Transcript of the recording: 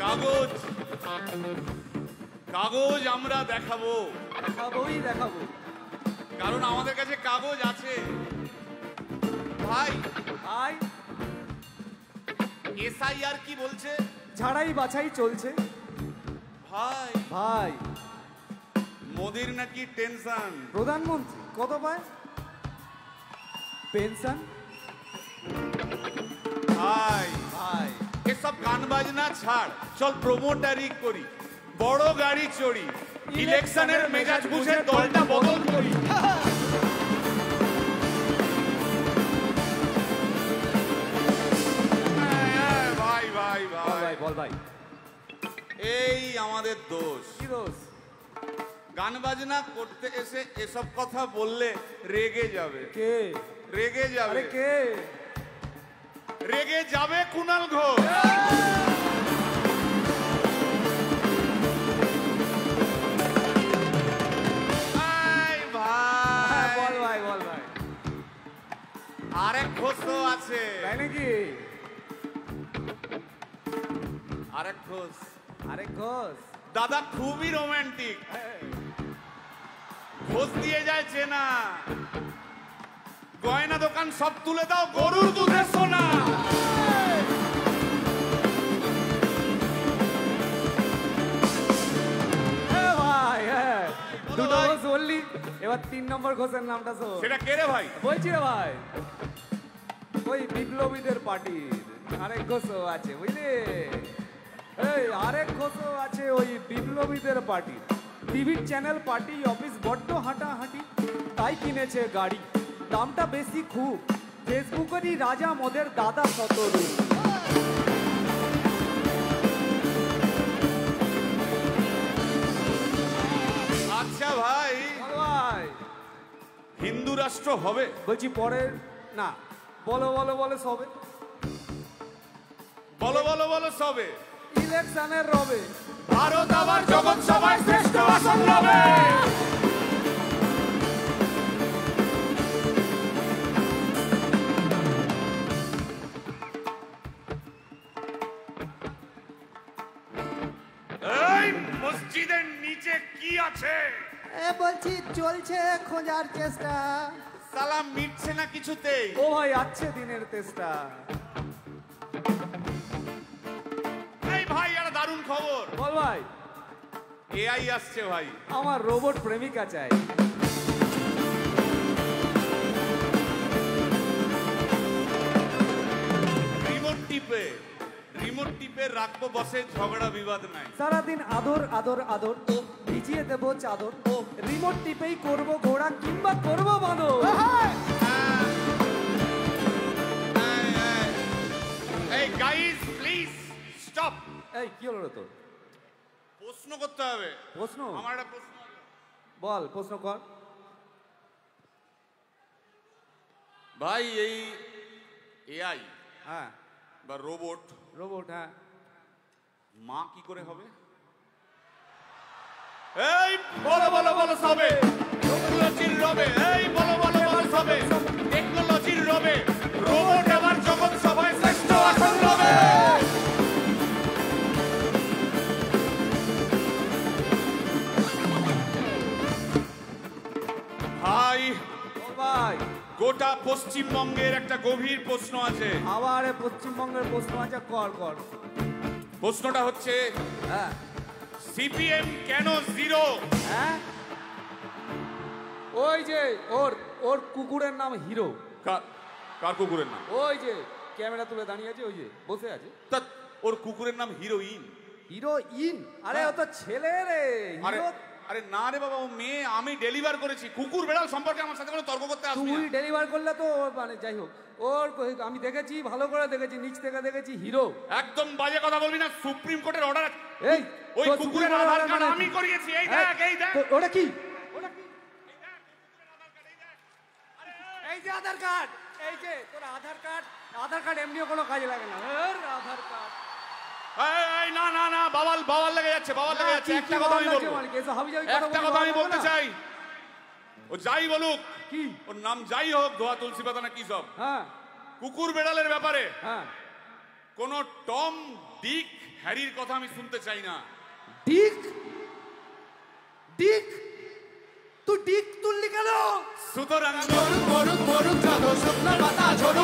কাগজ কাগজ আমরা দেখাবো, দেখাবো, কারণ আমাদের কাছে কাগজ আছে। ভাই ভাই এসআইআর কি বলছে? ঝাড়াই বাছাই চলছে। ভাই ভাই মোদির নাকি টেনশন। প্রধানমন্ত্রী কত পায় পেনশন? ভাই ভাই এসব গান বাজনা ছাড়, চল প্রমোটারি করি, বড় গাড়ি চড়ি, ইলেকশনের মেজাজ বুঝে দলটা বদল করি। ভাই ভাই ভাই বল ভাই, এই আমাদের দোষ। কি দোষ? গান বাজনা করতে এসে এসব কথা বললে রেগে যাবে। কে রেগে যাবে? আরে কে রেগে যাবে? কুণাল ঘোষ। বল ভাই, বল ভাই। আরেক ঘোষ তো আছে। তাই নাকি? আরেক ঘোষ, আরেক ঘোষ দাদা খুবই রোমান্টিক। ঘোষ দিয়ে যায় চেনা, গয়না দোকান সব তুলে দাও, গরুর দুধের সোনা। ভাই দুটো ঘোষ বললি, এবার 3 নম্বর ঘোষের নামটা শোন। সেটা কে রে ভাই? বলছি রে ভাই, ওই বিপ্লবীদের পার্টির আরেক ঘোষও আছে বুঝলি। এই আরেক ঘোষও আছে ওই বিপ্লবীদের পার্টির। টিভির চ্যানেল, পার্টি অফিস বড্ড হাঁটাহাঁটি, তাই কিনেছে গাড়ি, দামটা বেশি খুব, ফেসবুকেরই রাজা মদের দাদা শতরূপ। আচ্ছা ভাই, ভাই হিন্দু রাষ্ট্র হবে? বলছি পরে না, বলো বলো বলো সবে, বলো বলো বলো সবে। ইলেকশনের রবে ভারত আবার জগৎ সভায় শ্রেষ্ঠ আসন রবে। এই মসজিদের নিচে কি আছে? বলছি চলছে খোঁজার চেষ্টা। সালাম মিটছে না কিছুতেই। ও ভাই আছে দিনের চেষ্টা। এই ভাই একটা দারুণ খবর। বল ভাই। এআই আসছে ভাই। আমার রোবট প্রেমিকা চাই। রিমোট টিপে রাখবো বসে, ঝগড়া বিবাদ নাই। সারাদিন আদর আদর আদর, ভিজিয়ে দেবো চাদর, রিমোট টিপেই করবো ঘোড়া কিংবা করবো বাঁদর। এই গাইস প্লিজ স্টপ। এই কি হলো রে তোর? প্রশ্ন করতে হবে। প্রশ্ন? আমার একটা প্রশ্ন। বল প্রশ্ন কর ভাই। এই এআই হ্যাঁ বা রোবট, হ্যাঁ, মা কি করে হবে? এই বলো বলো বলো সবে, টেকনোলজির রবে। এই বলো বলো বলো সবে, টেকনোলজির রবে, রোবট আবার জগৎ সভায় শ্রেষ্ঠ আসন রবে। ভাই ভাই গোটা পশ্চিমবঙ্গের একটা গভীর প্রশ্ন আছে। আবার পশ্চিমবঙ্গের প্রশ্ন আছে, কর কর। প্রশ্নটা হচ্ছে, হ্যাঁ সিপিএম কেন জিরো? হ্যাঁ, ওই যে ওর কুকুরের নাম হিরো। কার কুকুরের নাম? ওই যে ক্যামেরা তুলে দাঁড়িয়ে আছে, ওই যে বসে আছে। তা ওর কুকুরের নাম হিরোইন। হিরোইন? আরে ও তো ছেলে রে। আরে আরে না রে বাবা, ও মেয়ে। আমি ডেলিভার করেছি। কুকুর বেড়াল সম্পর্কে আমার সাথে কোনো তর্ক করতে আসবি না। তুই ডেলিভার করলে তো মানে যাই হোক, ওর আমি দেখেছি, ভালো করে দেখেছি, নিচ থেকে দেখেছি, হিরো। একদম বাজে কথা বলবি না। সুপ্রিম কোর্টের অর্ডার আছে। এই ওই কুকুরের আধার কার্ড আমি করিয়েছি। এই দেখ, এই দেখ। ওটা কি? এই যে আধার কার্ড, এই যে তোর আধার কার্ড এমনিও কোনো কাজে লাগে না। আধার কার্ড। এই না না না, বাবাল বাবাল লেগে যাচ্ছে, বাবাল লেগে যাচ্ছে। একটা কথা আমি বলবো, একটা কথা আমি বলতে চাই। ও যাই বলুক, কি ওর নাম যাই হোক, ধোয়া তুলসী পাতা না কি সব, হ্যাঁ কুকুর বেড়ালের ব্যাপারে হ্যাঁ কোন টম ডিক হ্যারির কথা আমি শুনতে চাই না। ডিক ডিক তুই ডিক তুললি কেন? সুতরাং মরুক মরুক মরুক যত শুকনো পাতা ঝরে